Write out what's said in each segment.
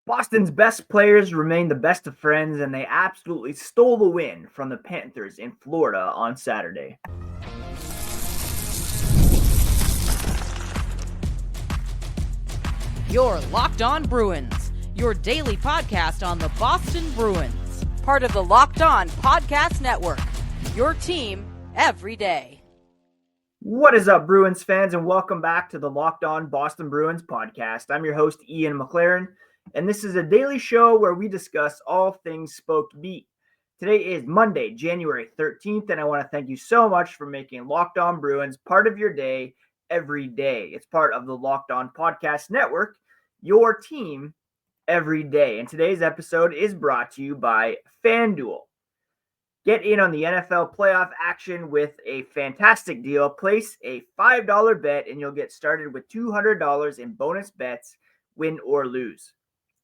Boston's best players remain the best of friends, and they absolutely stole the win from the Panthers in Florida on Saturday. You're Locked On Bruins, your daily podcast on the Boston Bruins. Part of the Locked On Podcast Network, your team every day. What is up, Bruins fans, and welcome back to the Locked On Boston Bruins podcast. I'm your host, Ian McLaren, and this is a daily show where we discuss all things Spoked Beat. Today is Monday, January 13th, and I want to thank you so much for making Locked On Bruins part of your day every day. It's part of the Locked On Podcast Network, your team every day. And today's episode is brought to you by FanDuel. Get in on the NFL playoff action with a fantastic deal. Place a $5 bet and you'll get started with $200 in bonus bets, win or lose,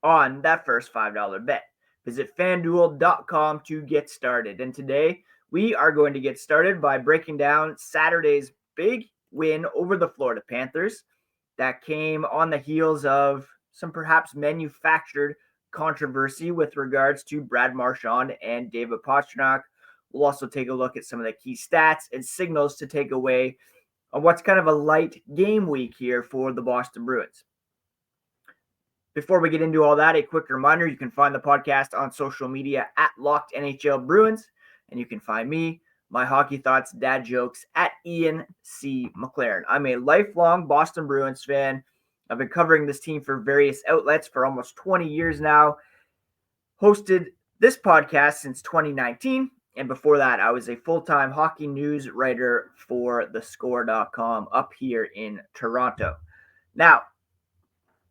on that first $5 bet. Visit FanDuel.com to get started. And today we are going to get started by breaking down Saturday's big win over the Florida Panthers that came on the heels of some perhaps manufactured controversy with regards to Brad Marchand and David Pastrnak. We'll also take a look at some of the key stats and signals to take away on what's kind of a light game week here for the Boston Bruins. Before we get into all that, a quick reminder, you can find the podcast on social media at Locked NHL Bruins, and you can find me, my hockey thoughts, dad jokes, at Ian C. McLaren. I'm a lifelong Boston Bruins fan. I've been covering this team for various outlets for almost 20 years now. Hosted this podcast since 2019. And before that, I was a full-time hockey news writer for thescore.com up here in Toronto. Now,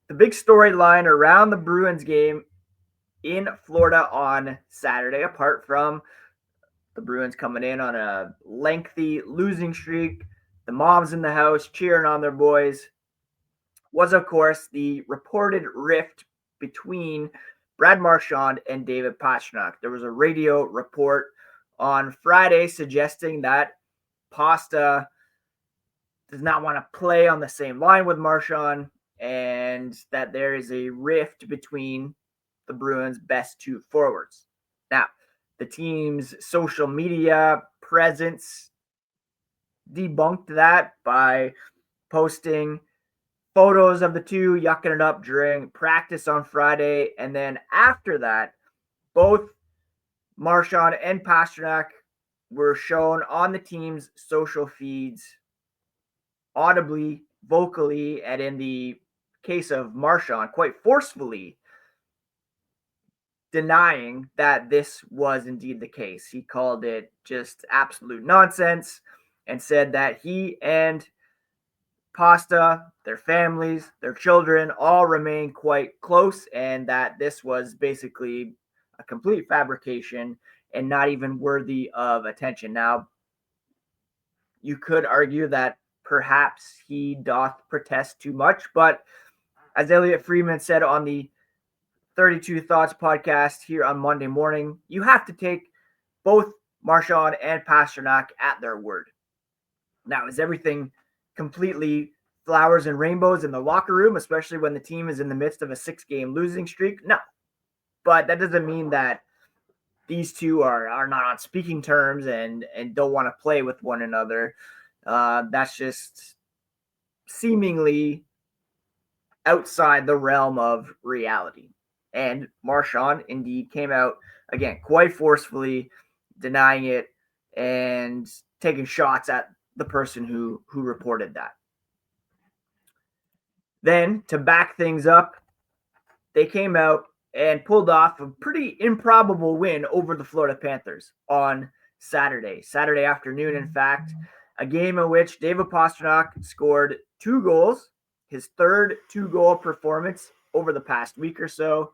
the big storyline around the Bruins game in Florida on Saturday, apart from the Bruins coming in on a lengthy losing streak, the moms in the house cheering on their boys, was, of course, the reported rift between Brad Marchand and David Pastrnak. There was a radio report on Friday suggesting that Pasta does not want to play on the same line with Marchand and that there is a rift between the Bruins' best two forwards. Now, the team's social media presence debunked that by posting photos of the two yucking it up during practice on Friday. And then after that, both Marchand and Pastrnak were shown on the team's social feeds audibly, vocally, and in the case of Marchand, quite forcefully denying that this was indeed the case. He called it just absolute nonsense and said that he and Pasta, their families, their children, all remain quite close, and that this was basically a complete fabrication and not even worthy of attention. Now, you could argue that perhaps he doth protest too much, but as Elliot Friedman said on the 32 Thoughts podcast here on Monday morning, you have to take both Marchand and Pastrnak at their word. Now, is everything completely flowers and rainbows in the locker room, especially when the team is in the midst of a 6-game losing streak? No. But that doesn't mean that these two are not on speaking terms and don't want to play with one another. That's just seemingly outside the realm of reality. And Marchand indeed came out, again, quite forcefully denying it and taking shots at the person who reported that. Then, to back things up, they came out and pulled off a pretty improbable win over the Florida Panthers on Saturday afternoon, in fact, a game in which David Pastrnak scored 2 goals, his third 2-goal performance over the past week or so,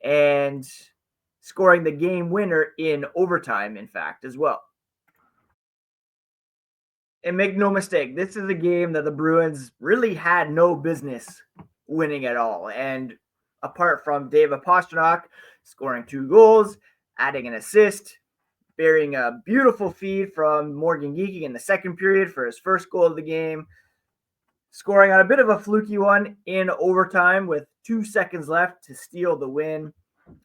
and scoring the game winner in overtime, in fact, as well. And make no mistake, this is a game that the Bruins really had no business winning at all. And apart from David Pastrnak scoring 2 goals, adding an assist, burying a beautiful feed from Morgan Geekie in the second period for his first goal of the game, scoring on a bit of a fluky one in overtime with 2 seconds left to steal the win.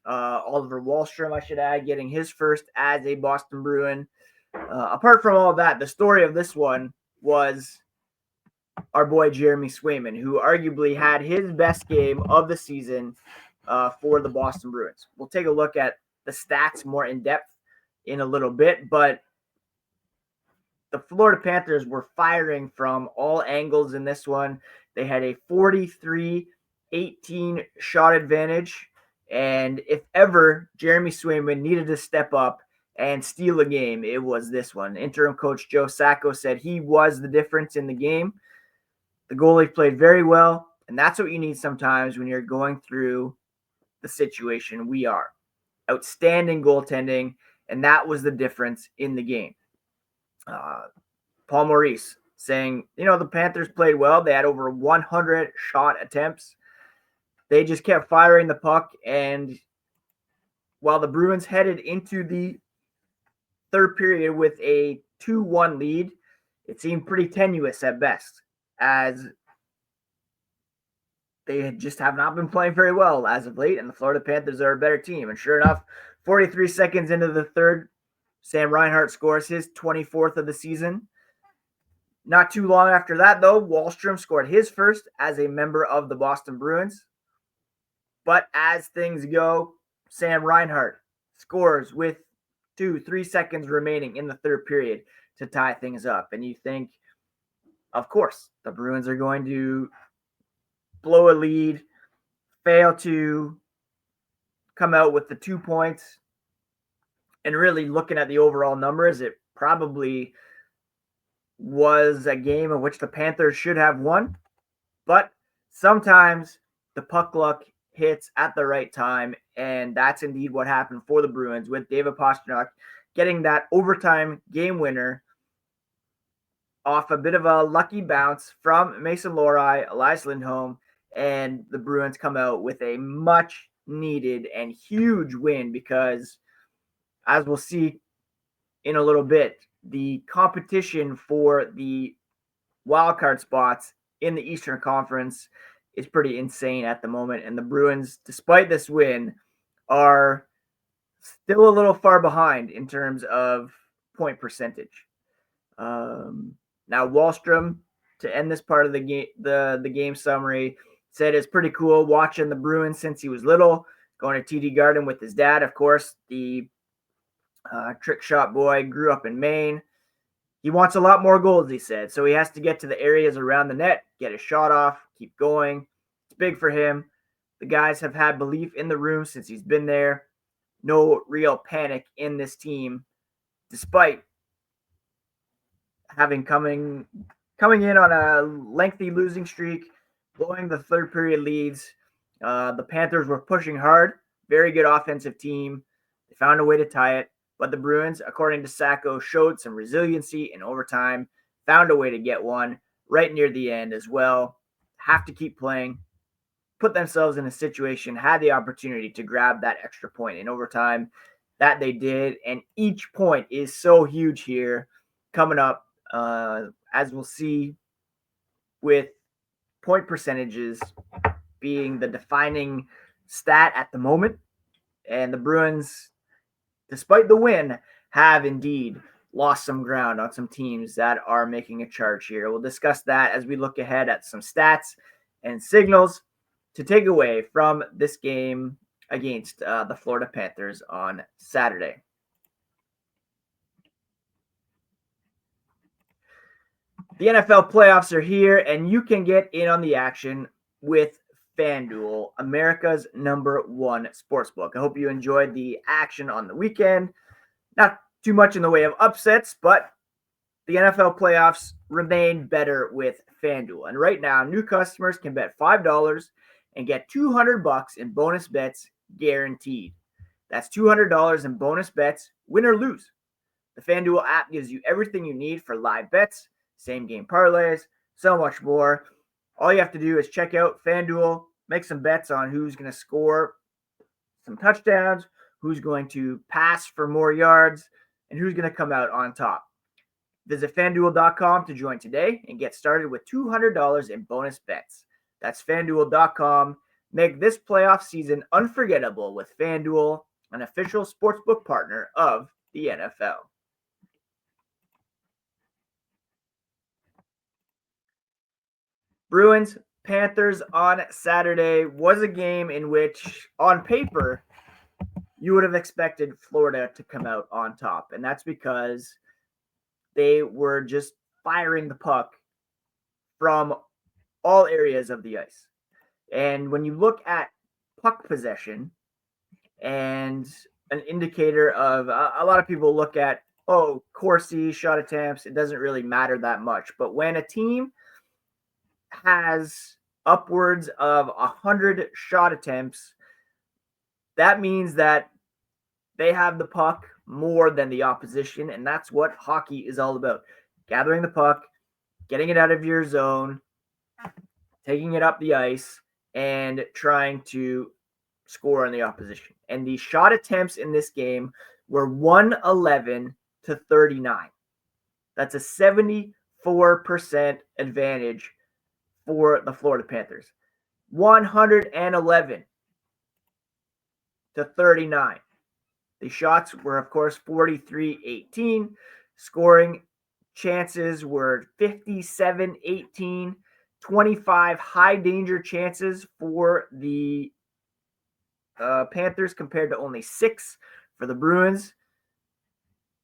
Oliver Wahlstrom, I should add, getting his first as a Boston Bruin. Apart from all that, the story of this one was our boy Jeremy Swayman, who arguably had his best game of the season for the Boston Bruins. We'll take a look at the stats more in depth in a little bit, but the Florida Panthers were firing from all angles in this one. They had a 43-18 shot advantage, and if ever Jeremy Swayman needed to step up and steal a game, it was this one. Interim coach Joe Sacco said he was the difference in the game. The goalie played very well, and that's what you need sometimes when you're going through the situation we are. Outstanding goaltending, and that was the difference in the game. Paul Maurice saying, the Panthers played well. They had over 100 shot attempts. They just kept firing the puck, and while the Bruins headed into the third period with a 2-1 lead, it seemed pretty tenuous at best, as they just have not been playing very well as of late, and the Florida Panthers are a better team. And sure enough, 43 seconds into the third, Sam Reinhart scores his 24th of the season. Not too long after that, though, Wahlstrom scored his first as a member of the Boston Bruins. But as things go, Sam Reinhart scores with 2-3 seconds remaining in the third period to tie things up. And you think, of course, the Bruins are going to blow a lead, fail to come out with the 2 points. And really looking at the overall numbers, it probably was a game in which the Panthers should have won. But sometimes the puck luck hits at the right time, and that's indeed what happened for the Bruins, with David Pastrnak getting that overtime game winner off a bit of a lucky bounce from Mason Lohrei, Elias Lindholm, and the Bruins come out with a much needed and huge win because, as we'll see in a little bit, the competition for the wildcard spots in the Eastern Conference is pretty insane at the moment. And the Bruins, despite this win, are still a little far behind in terms of point percentage. Now, Wahlstrom, to end this part of the game, the game summary, said it's pretty cool watching the Bruins since he was little, going to TD Garden with his dad. Of course, the trick shot boy grew up in Maine. He wants a lot more goals, he said. So he has to get to the areas around the net, get a shot off, keep going. It's big for him. The guys have had belief in the room since he's been there. No real panic in this team, despite having coming in on a lengthy losing streak, blowing the third period leads. The Panthers were pushing hard. Very good offensive team. They found a way to tie it. But the Bruins, according to Sacco, showed some resiliency in overtime, found a way to get one right near the end as well. Have to keep playing, put themselves in a situation, had the opportunity to grab that extra point in overtime. That they did, and each point is so huge here coming up, as we'll see, with point percentages being the defining stat at the moment. And the Bruins, despite the win, have indeed lost some ground on some teams that are making a charge here. We'll discuss that as we look ahead at some stats and signals to take away from this game against the Florida Panthers on Saturday. The NFL playoffs are here, and you can get in on the action with FanDuel, America's #1 sportsbook. I hope you enjoyed the action on the weekend. Not too much in the way of upsets, but the NFL playoffs remain better with FanDuel. And right now, new customers can bet $5 and get $200 in bonus bets guaranteed. That's $200 in bonus bets, win or lose. The FanDuel app gives you everything you need for live bets, same game parlays, so much more. All you have to do is check out FanDuel, make some bets on who's going to score some touchdowns, who's going to pass for more yards, and who's going to come out on top. Visit FanDuel.com to join today and get started with $200 in bonus bets. That's FanDuel.com. Make this playoff season unforgettable with FanDuel, an official sportsbook partner of the NFL. Bruins Panthers on Saturday was a game in which, on paper, you would have expected Florida to come out on top. And that's because they were just firing the puck from all areas of the ice. And when you look at puck possession and an indicator of a lot of people look at, Corsi, shot attempts, it doesn't really matter that much. But when a team has upwards of 100 shot attempts, that means that they have the puck more than the opposition, and that's what hockey is all about. Gathering the puck, getting it out of your zone, taking it up the ice, and trying to score on the opposition. And the shot attempts in this game were 111 to 39. That's a 74% advantage for the Florida Panthers. 111 to 39. The shots were, of course, 43-18. Scoring chances were 57-18. 25 high danger chances for the Panthers compared to only 6 for the Bruins.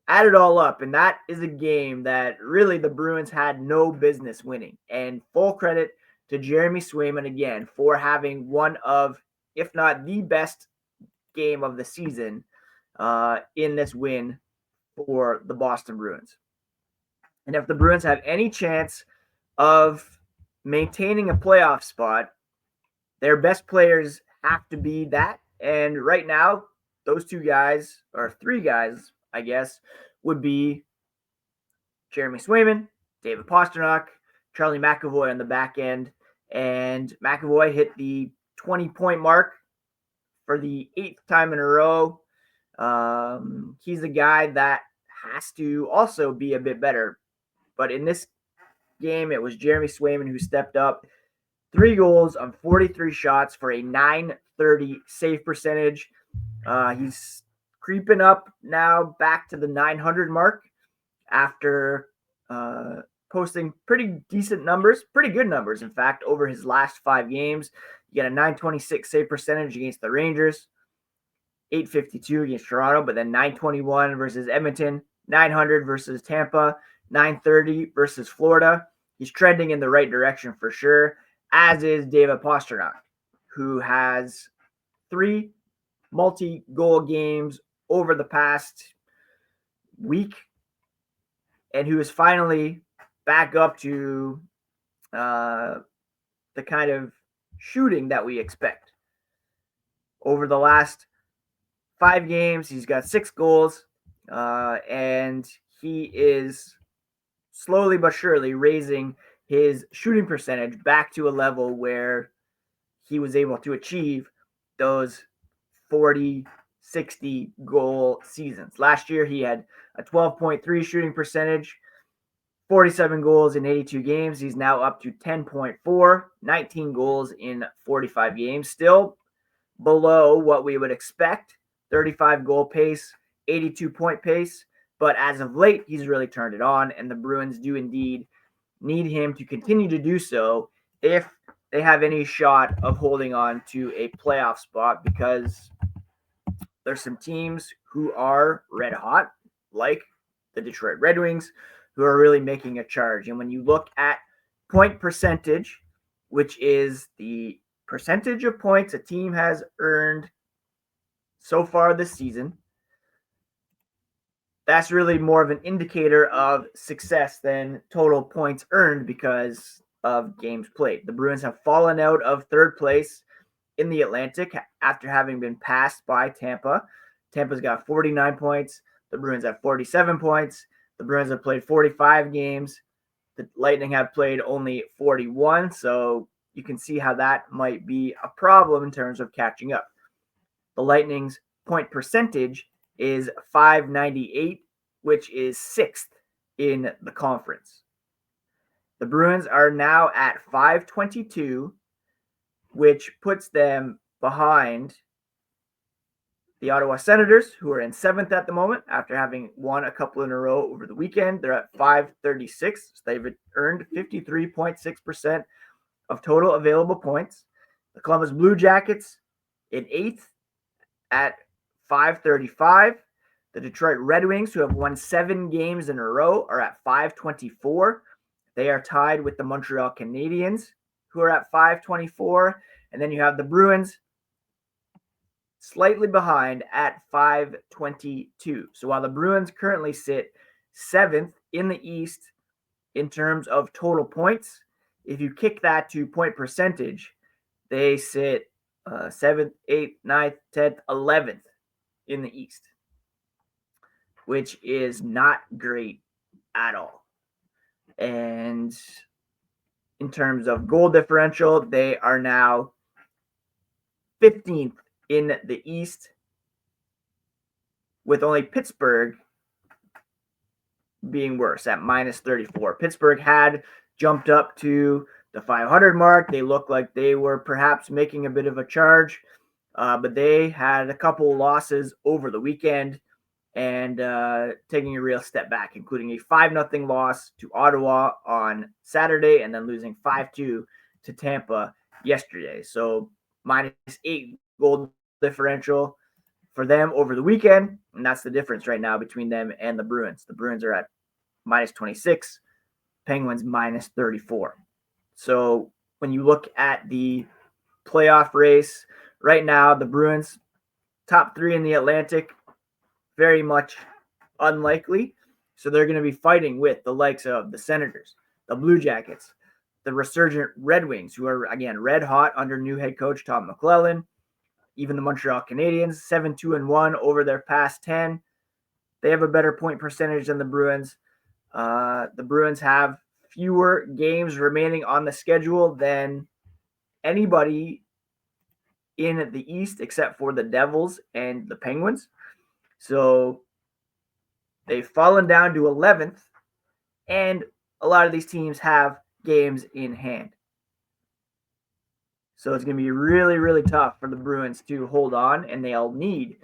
Add it all up, and that is a game that really the Bruins had no business winning. And full credit to Jeremy Swayman again for having one of, if not the best game of the season in this win for the Boston Bruins. And if the Bruins have any chance of maintaining a playoff spot, their best players have to be that. And right now, those 2 guys, or 3 guys, I guess, would be Jeremy Swayman, David Pastrnak, Charlie McAvoy on the back end. And McAvoy hit the 20-point mark for the 8th time in a row. He's the guy that has to also be a bit better. But in this game, it was Jeremy Swayman who stepped up. 3 goals on 43 shots for a .930 save percentage. He's creeping up now back to the 900 mark after posting pretty decent numbers, pretty good numbers, in fact, over his last 5 games. You got a .926 save percentage against the Rangers, .852 against Toronto, but then .921 versus Edmonton, .900 versus Tampa, .930 versus Florida. He's trending in the right direction for sure, as is David Pastrnak, who has 3 multi-goal games over the past week and who is finally back up to the kind of shooting that we expect. Over the last 5 games, he's got 6 goals, and he is slowly but surely raising his shooting percentage back to a level where he was able to achieve those 40, 60 goal seasons. Last year, he had a 12.3 shooting percentage, 47 goals in 82 games. He's now up to 10.4, 19 goals in 45 games. Still below what we would expect, 35 goal pace, 82 point pace. But as of late, he's really turned it on, and the Bruins do indeed need him to continue to do so if they have any shot of holding on to a playoff spot, because there's some teams who are red hot, like the Detroit Red Wings, who are really making a charge. And when you look at point percentage, which is the percentage of points a team has earned so far this season, that's really more of an indicator of success than total points earned because of games played. The Bruins have fallen out of 3rd place in the Atlantic after having been passed by Tampa. Tampa's got 49 points. The Bruins have 47 points. The Bruins have played 45 games. The Lightning have played only 41, so you can see how that might be a problem in terms of catching up. The Lightning's point percentage is .598, which is 6th in the conference. The Bruins are now at 522, which puts them behind the Ottawa Senators, who are in 7th at the moment after having won a couple in a row over the weekend. They're at 536. So they've earned 53.6% of total available points. The Columbus Blue Jackets in 8th at 535. The Detroit Red Wings, who have won 7 games in a row, are at 524. They are tied with the Montreal Canadiens, who are at 524. And then you have the Bruins slightly behind at 522. So while the Bruins currently sit 7th in the East in terms of total points, if you kick that to point percentage, they sit 7th, 8th, 9th, 10th, 11th in the East, which is not great at all. And in terms of goal differential, they are now 15th in the East, with only Pittsburgh being worse at minus 34. Pittsburgh had jumped up to the 500 mark. They looked like they were perhaps making a bit of a charge, but they had a couple losses over the weekend and taking a real step back, including a 5-0 loss to Ottawa on Saturday and then losing 5-2 to Tampa yesterday. So minus 8 goal differential for them over the weekend, and that's the difference right now between them and the Bruins. The Bruins are at minus 26, Penguins minus 34. So when you look at the playoff race right now, the Bruins, top 3 in the Atlantic, very much unlikely. So they're going to be fighting with the likes of the Senators, the Blue Jackets, the resurgent Red Wings, who are, again, red hot under new head coach Mark McLaughlin. Even the Montreal Canadiens, 7-2-1 over their past 10. They have a better point percentage than the Bruins. The Bruins have fewer games remaining on the schedule than anybody in the East except for the Devils and the Penguins. So they've fallen down to 11th, and a lot of these teams have games in hand. So it's going to be really, really tough for the Bruins to hold on, and they'll need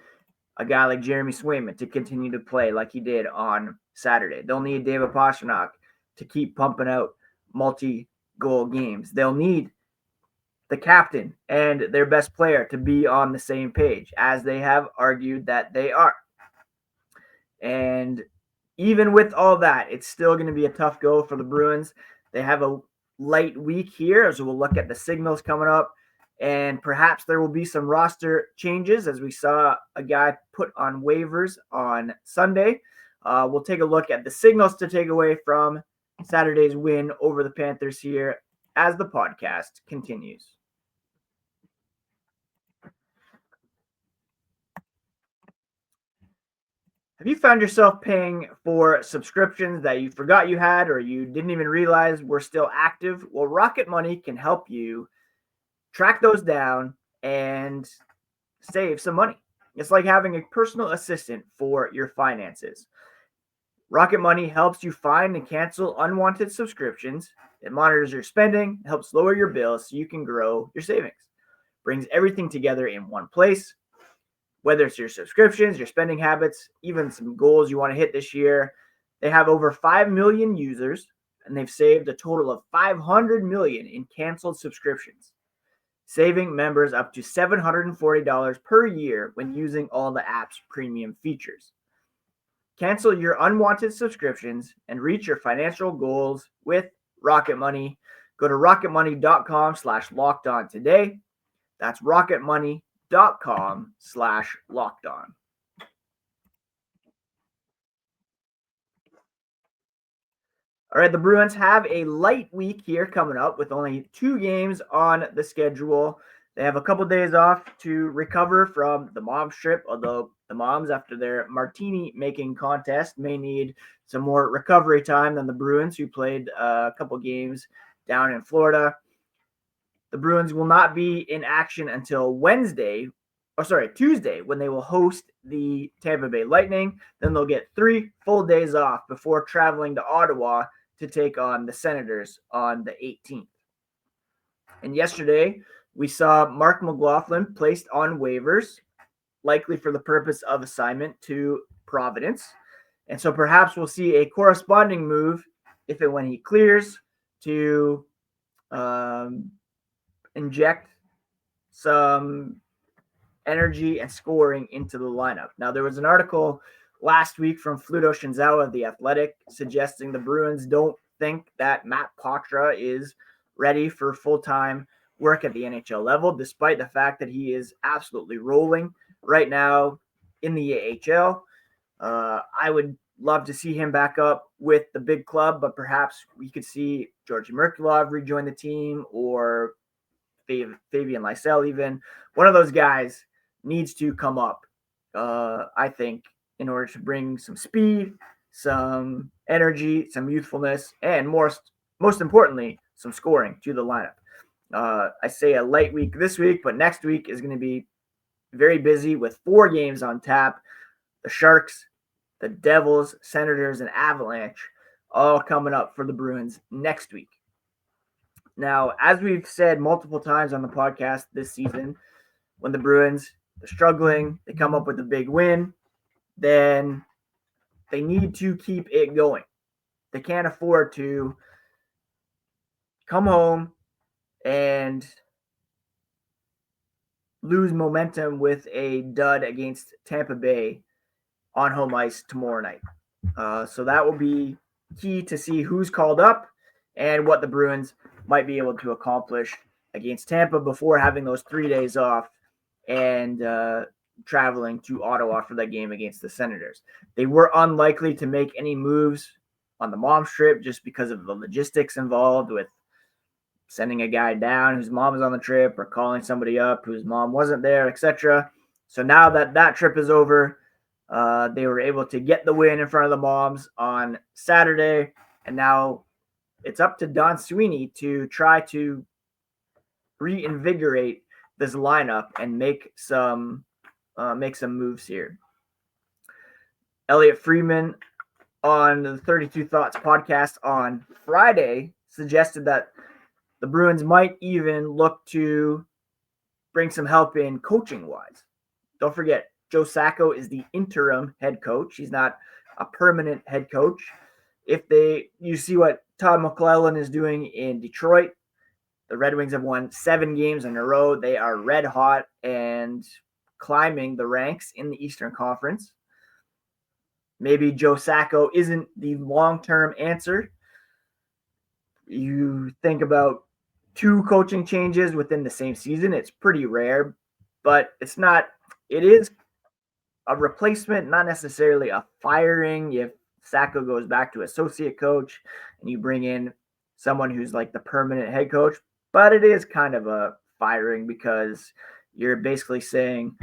a guy like Jeremy Swayman to continue to play like he did on Saturday. They'll need David Pastrnak to keep pumping out multi-goal games. They'll need the captain and their best player to be on the same page, as they have argued that they are. And even with all that, it's still going to be a tough go for the Bruins. They have a light week here, as we'll look at the signals coming up, and perhaps there will be some roster changes, as we saw a guy put on waivers on Sunday. We'll take a look at the signals to take away from Saturday's win over the Panthers here as the podcast continues. Have you found yourself paying for subscriptions that you forgot you had or you didn't even realize were still active? Well, Rocket Money can help you track those down and save some money. It's like having a personal assistant for your finances. Rocket Money helps you find and cancel unwanted subscriptions. It monitors your spending, helps lower your bills so you can grow your savings. Brings everything together in one place. Whether it's your subscriptions, your spending habits, even some goals you want to hit this year. They have over 5 million users, and they've saved a total of $500 million in canceled subscriptions, saving members up to $740 per year when using all the app's premium features. Cancel your unwanted subscriptions and reach your financial goals with Rocket Money. Go to rocketmoney.com/lockedon today. That's rocketmoney.com/lockedon. All right, the Bruins have a light week here coming up with only 2 games on the schedule. They have a couple days off to recover from the Moms trip, although the Moms, after their martini-making contest, may need some more recovery time than the Bruins, who played a couple games down in Florida. The Bruins will not be in action until Wednesday, Tuesday, when they will host the Tampa Bay Lightning. Then they'll get 3 full days off before traveling to Ottawa to take on the Senators on the 18th. And yesterday, we saw Mark McLaughlin placed on waivers, likely for the purpose of assignment to Providence. And so perhaps we'll see a corresponding move if and when he clears to inject some energy and scoring into the lineup. Now, there was an article last week from Fluto Shinzawa of The Athletic suggesting the Bruins don't think that Matt Poitras is ready for full-time work at the NHL level, despite the fact that he is absolutely rolling right now in the AHL. I would love to see him back up with the big club, but perhaps we could see Georgi Merkulov rejoin the team, or Fabian Lysell even. One of those guys needs to come up, I think, in order to bring some speed, some energy, some youthfulness, and most importantly, some scoring to the lineup. I say a light week this week, but next week is going to be very busy with 4 games on tap. The Sharks, the Devils, Senators, and Avalanche all coming up for the Bruins next week. Now, as we've said multiple times on the podcast this season, when the Bruins are struggling, they come up with a big win, then they need to keep it going. They can't afford to come home and lose momentum with a dud against Tampa Bay on home ice tomorrow night. So that will be key to see who's called up and what the Bruins might be able to accomplish against Tampa before having those 3 days off and traveling to Ottawa for that game against the Senators. They were unlikely to make any moves on the mom's trip just because of the logistics involved with sending a guy down whose mom is on the trip or calling somebody up whose mom wasn't there, etc. So now that that trip is over, they were able to get the win in front of the Moms on Saturday, and now it's up to Don Sweeney to try to reinvigorate this lineup and make some moves here. Elliot Friedman on the 32 Thoughts podcast on Friday suggested that the Bruins might even look to bring some help in coaching-wise. Don't forget, Joe Sacco is the interim head coach. He's not a permanent head coach. You see what Todd McLellan is doing in Detroit. The Red Wings have won 7 games in a row. They are red hot and climbing the ranks in the Eastern Conference. Maybe Joe Sacco isn't the long-term answer. You think about 2 coaching changes within the same season. It's pretty rare, but it is a replacement, not necessarily a firing. If Sacco goes back to associate coach and you bring in someone who's like the permanent head coach, but it is kind of a firing because you're basically saying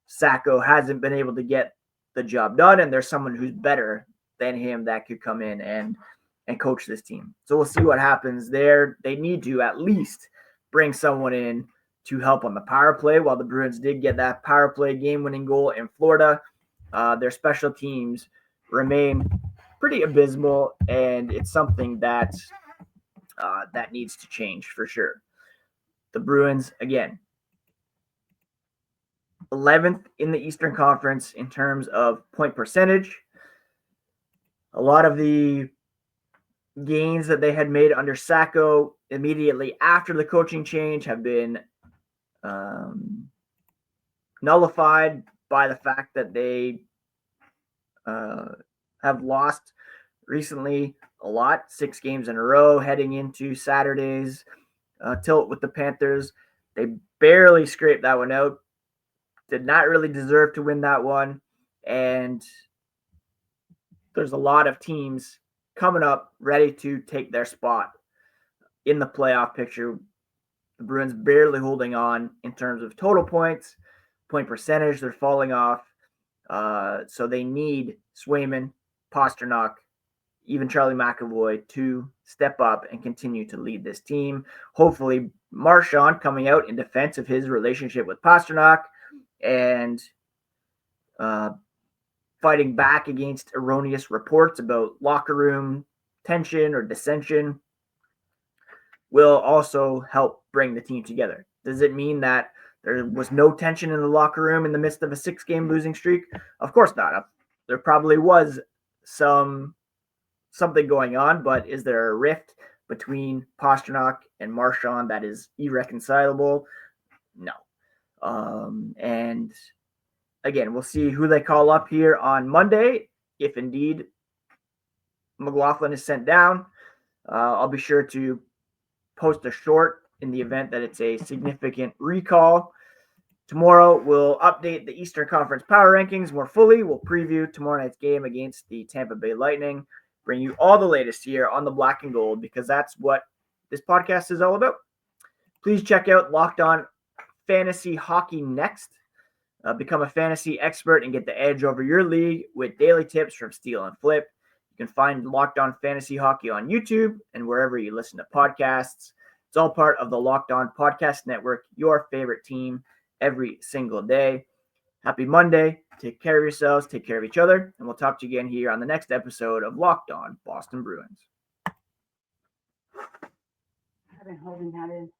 Sacco hasn't been able to get the job done and there's someone who's better than him that could come in and coach this team. So we'll see what happens there. They need to at least bring someone in to help on the power play. While the Bruins did get that power play game-winning goal in Florida, their special teams remain pretty abysmal, and it's something that needs to change for sure. The Bruins, again, 11th in the Eastern Conference in terms of point percentage. A lot of the gains that they had made under Sacco immediately after the coaching change have been nullified by the fact that they have lost recently a lot, 6 games in a row heading into Saturday's tilt with the Panthers. They barely scraped that one out, did not really deserve to win that one, and there's a lot of teams coming up ready to take their spot in the playoff picture. The Bruins barely holding on in terms of total points, point percentage. They're falling off. So they need Swayman, Pastrnak, even Charlie McAvoy to step up and continue to lead this team. Hopefully Marchand coming out in defense of his relationship with Pastrnak and fighting back against erroneous reports about locker room tension or dissension will also help bring the team together. Does it mean that there was no tension in the locker room in the midst of a 6-game losing streak? Of course not. There probably was something going on, but is there a rift between Pastrnak and Marchand that is irreconcilable? No. And again, we'll see who they call up here on Monday. If indeed McLaughlin is sent down, I'll be sure to post a short in the event that it's a significant recall. Tomorrow, we'll update the Eastern Conference power rankings more fully. We'll preview tomorrow night's game against the Tampa Bay Lightning, bring you all the latest here on the Black and Gold, because that's what this podcast is all about. Please check out Locked On Fantasy Hockey next. Become a fantasy expert and get the edge over your league with daily tips from Steal and Flip. You can find Locked On Fantasy Hockey on YouTube and wherever you listen to podcasts. It's all part of the Locked On Podcast Network, your favorite team every single day. Happy Monday. Take care of yourselves. Take care of each other. And we'll talk to you again here on the next episode of Locked On Boston Bruins. I've been holding that in.